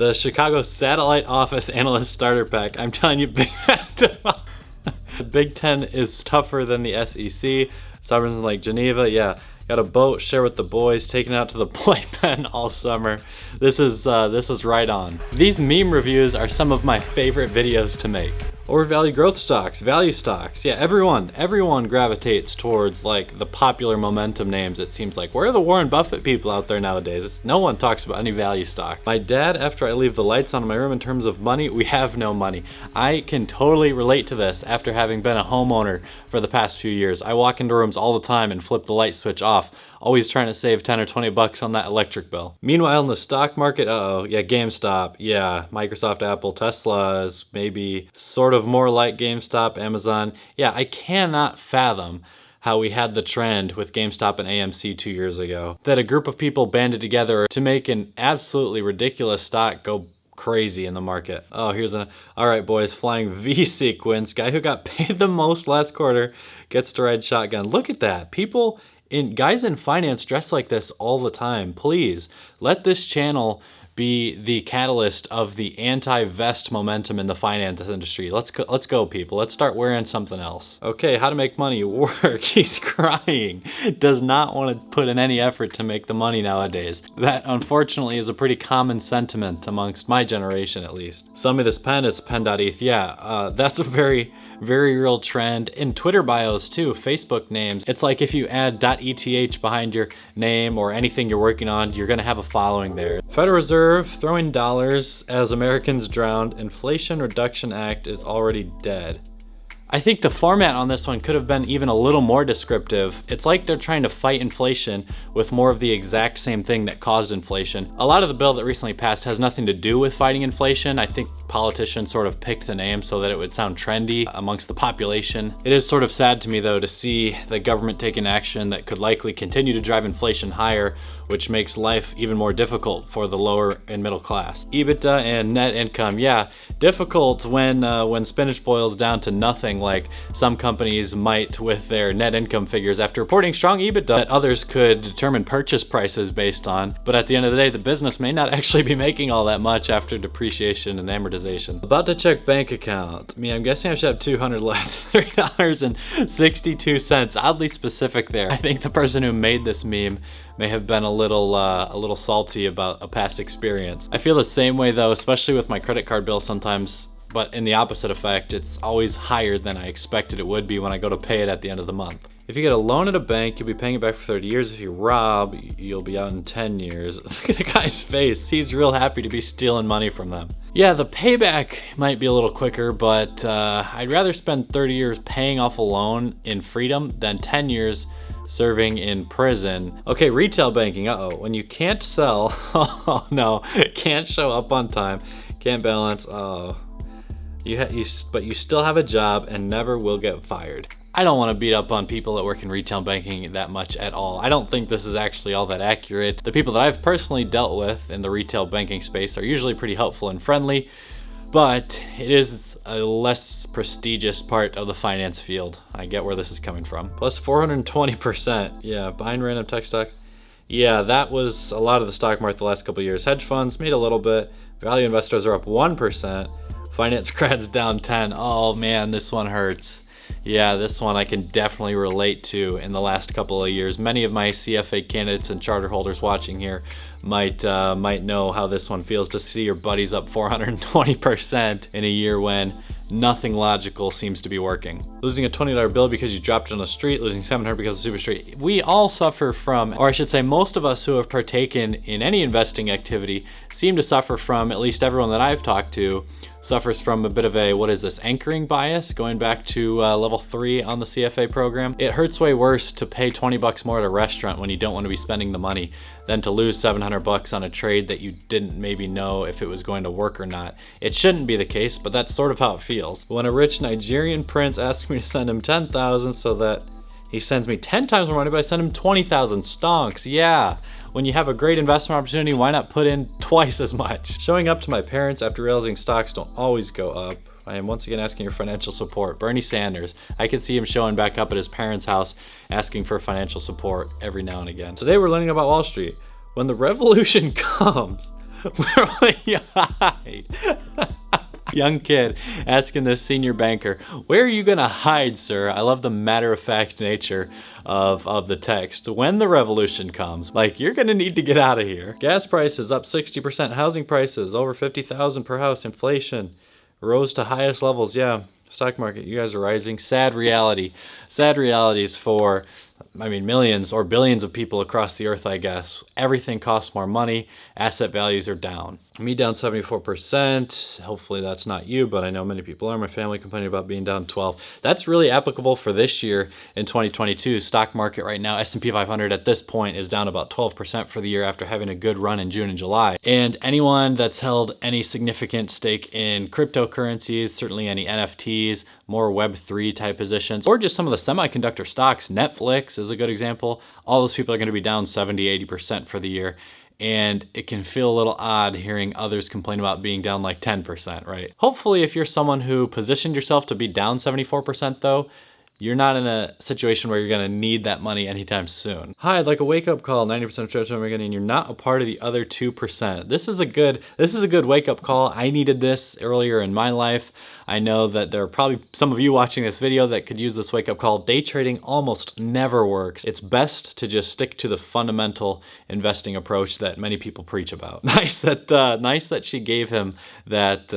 The Chicago Satellite Office Analyst Starter Pack. I'm telling you, the Big Ten is tougher than the SEC. Suburbs in Lake Geneva, yeah. Got a boat, share with the boys, taken out to the playpen all summer. This is right on. These meme reviews are some of my favorite videos to make. Overvalued growth stocks, value stocks. Yeah, everyone gravitates towards like the popular momentum names, it seems like. Where are the Warren Buffett people out there nowadays? No one talks about any value stock. My dad, after I leave the lights on in my room in terms of money, we have no money. I can totally relate to this after having been a homeowner for the past few years. I walk into rooms all the time and flip the light switch off, always trying to save 10 or 20 bucks on that electric bill. Meanwhile, in the stock market, yeah, GameStop, yeah, Microsoft, Apple, Tesla is maybe sort of more like GameStop, Amazon. Yeah, I cannot fathom how we had the trend with GameStop and AMC 2 years ago, that a group of people banded together to make an absolutely ridiculous stock go crazy in the market. Oh, here's all right, boys, flying V sequence. Guy who got paid the most last quarter gets to ride shotgun. Look at that. Guys in finance dress like this all the time. Please let this channel be the catalyst of the anti-vest momentum in the finance industry. Let's go, people. Let's start wearing something else. Okay, how to make money work. He's crying. Does not want to put in any effort to make the money nowadays. That, unfortunately, is a pretty common sentiment amongst my generation, at least. Sell me this pen. It's pen.eth. Yeah, that's a very real trend in Twitter bios too, Facebook names. It's like if you add .eth behind your name or anything you're working on, you're gonna have a following there. Federal Reserve throwing dollars as Americans drowned. Inflation Reduction Act is already dead. I think the format on this one could have been even a little more descriptive. It's like they're trying to fight inflation with more of the exact same thing that caused inflation. A lot of the bill that recently passed has nothing to do with fighting inflation. I think politicians sort of picked the name so that it would sound trendy amongst the population. It is sort of sad to me though to see the government taking action that could likely continue to drive inflation higher, which makes life even more difficult for the lower and middle class. EBITDA and net income, yeah, difficult when spinach boils down to nothing, like some companies might with their net income figures after reporting strong EBITDA that others could determine purchase prices based on. But at the end of the day, the business may not actually be making all that much after depreciation and amortization. About to check bank account. I'm guessing I should have 200 left. $3.62. Oddly specific there. I think the person who made this meme may have been a little salty about a past experience. I feel the same way though, especially with my credit card bill sometimes, but in the opposite effect, it's always higher than I expected it would be when I go to pay it at the end of the month. If you get a loan at a bank, you'll be paying it back for 30 years. If you rob, you'll be out in 10 years. Look at the guy's face. He's real happy to be stealing money from them. Yeah, the payback might be a little quicker, but I'd rather spend 30 years paying off a loan in freedom than 10 years serving in prison. Okay, retail banking, when you can't sell, oh no, can't show up on time, can't balance, but you still have a job and never will get fired. I don't want to beat up on people that work in retail banking that much at all. I don't think this is actually all that accurate. The people that I've personally dealt with in the retail banking space are usually pretty helpful and friendly, but it is a less prestigious part of the finance field. I get where this is coming from. Plus 420%. Yeah, buying random tech stocks. Yeah, that was a lot of the stock market the last couple of years. Hedge funds made a little bit. Value investors are up 1%. Finance grads down 10. Oh man, this one hurts. Yeah, this one I can definitely relate to in the last couple of years. Many of my CFA candidates and charter holders watching here might know how this one feels to see your buddies up 420% in a year when nothing logical seems to be working. Losing a $20 bill because you dropped it on the street, losing $700 because of super street. We all suffer from, or I should say most of us who have partaken in any investing activity seem to suffer from, at least everyone that I've talked to, suffers from a bit of a, anchoring bias, going back to level 3 on the CFA program. It hurts way worse to pay 20 bucks more at a restaurant when you don't want to be spending the money than to lose 700 bucks on a trade that you didn't maybe know if it was going to work or not. It shouldn't be the case, but that's sort of how it feels. When a rich Nigerian prince asks me to send him 10,000 so that he sends me 10 times more money, but I send him 20,000. Stonks, yeah. When you have a great investment opportunity, why not put in twice as much? Showing up to my parents after realizing stocks don't always go up. I am once again asking your financial support. Bernie Sanders, I could see him showing back up at his parents' house asking for financial support every now and again. Today we're learning about Wall Street. When the revolution comes, Where will you hide? Young kid asking this senior banker, where are you gonna hide, sir? I love the matter-of-fact nature of the text. When the revolution comes, like, you're gonna need to get out of here. Gas prices up 60%, housing prices over 50,000 per house, inflation rose to highest levels. Yeah, stock market, you guys are rising. Sad reality. Sad realities for, I mean, millions or billions of people across the earth, I guess. Everything costs more money. Asset values are down. Me down 74%. Hopefully that's not you, but I know many people are. My family complaining about being down 12. That's really applicable for this year in 2022. Stock market right now, S&P 500 at this point is down about 12% for the year after having a good run in June and July. And anyone that's held any significant stake in cryptocurrencies, certainly any NFTs, more Web3 type positions, or just some of the semiconductor stocks, Netflix is a good example. All those people are going to be down 70, 80% for the year. And it can feel a little odd hearing others complain about being down like 10%, right? Hopefully, if you're someone who positioned yourself to be down 74% though, you're not in a situation where you're gonna need that money anytime soon. Hi, I'd like a wake-up call, 90% of church are getting, and you're not a part of the other 2%. This is a good wake-up call. I needed this earlier in my life. I know that there are probably some of you watching this video that could use this wake-up call. Day trading almost never works. It's best to just stick to the fundamental investing approach that many people preach about. Nice that she gave him that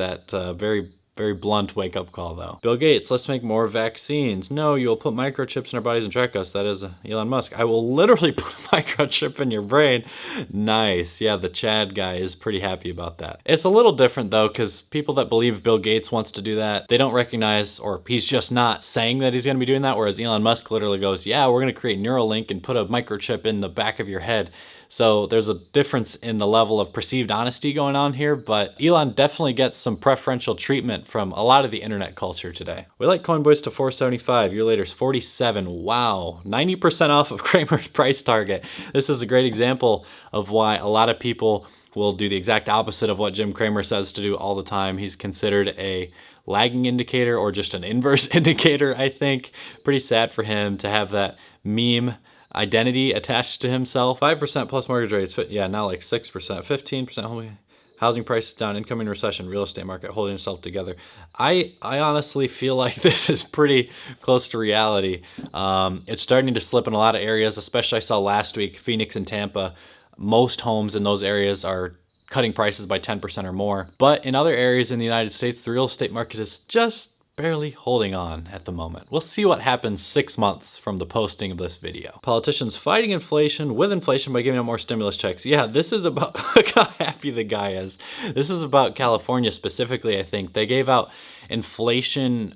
very blunt wake-up call, though. Bill Gates, let's make more vaccines. No, you'll put microchips in our bodies and track us. That is Elon Musk. I will literally put a microchip in your brain. Nice. Yeah, the Chad guy is pretty happy about that. It's a little different, though, because people that believe Bill Gates wants to do that, they don't recognize, or he's just not saying that he's going to be doing that, whereas Elon Musk literally goes, yeah, we're going to create Neuralink and put a microchip in the back of your head. So there's a difference in the level of perceived honesty going on here, but Elon definitely gets some preferential treatment from a lot of the internet culture today. We like Coin Boys to 475, year later is 47. Wow, 90% off of Cramer's price target. This is a great example of why a lot of people will do the exact opposite of what Jim Cramer says to do all the time. He's considered a lagging indicator or just an inverse indicator, I think. Pretty sad for him to have that meme identity attached to himself. 5% plus mortgage rates, yeah, now like 6%, 15% home housing prices down, incoming recession, real estate market holding itself together. I honestly feel like this is pretty close to reality. It's starting to slip in a lot of areas, especially I saw last week, Phoenix and Tampa. Most homes in those areas are cutting prices by 10% or more. But in other areas in the United States, the real estate market is just barely holding on at the moment. We'll see what happens 6 months from the posting of this video. Politicians fighting inflation with inflation by giving out more stimulus checks. Yeah, this is about, look how happy the guy is. This is about California specifically, I think. They gave out inflation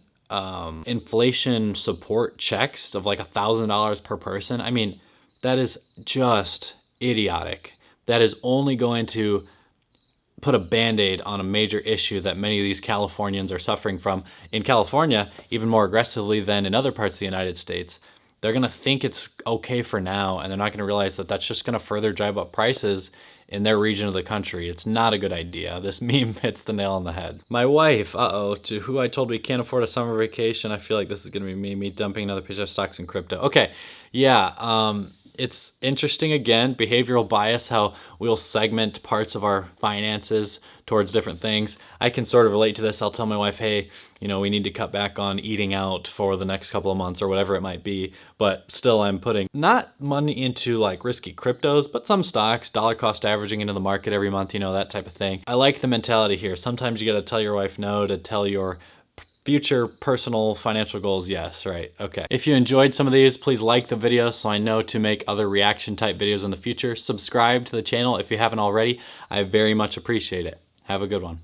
support checks of like $1,000 per person. I mean, that is just idiotic. That is only going to put a Band-Aid on a major issue that many of these Californians are suffering from. In California, even more aggressively than in other parts of the United States, they're gonna think it's okay for now, and they're not gonna realize that that's just gonna further drive up prices in their region of the country. It's not a good idea. This meme hits the nail on the head. My wife, to who I told we can't afford a summer vacation. I feel like this is gonna be me dumping another piece of stocks in crypto. Okay, yeah, it's interesting, again, behavioral bias, how we'll segment parts of our finances towards different things. I can sort of relate to this. I'll tell my wife, hey, we need to cut back on eating out for the next couple of months or whatever it might be. But still, I'm putting not money into like risky cryptos, but some stocks, dollar cost averaging into the market every month, that type of thing. I like the mentality here. Sometimes you got to tell your wife no to tell your future personal financial goals, yes, right, okay. If you enjoyed some of these, please like the video so I know to make other reaction type videos in the future. Subscribe to the channel if you haven't already. I very much appreciate it. Have a good one.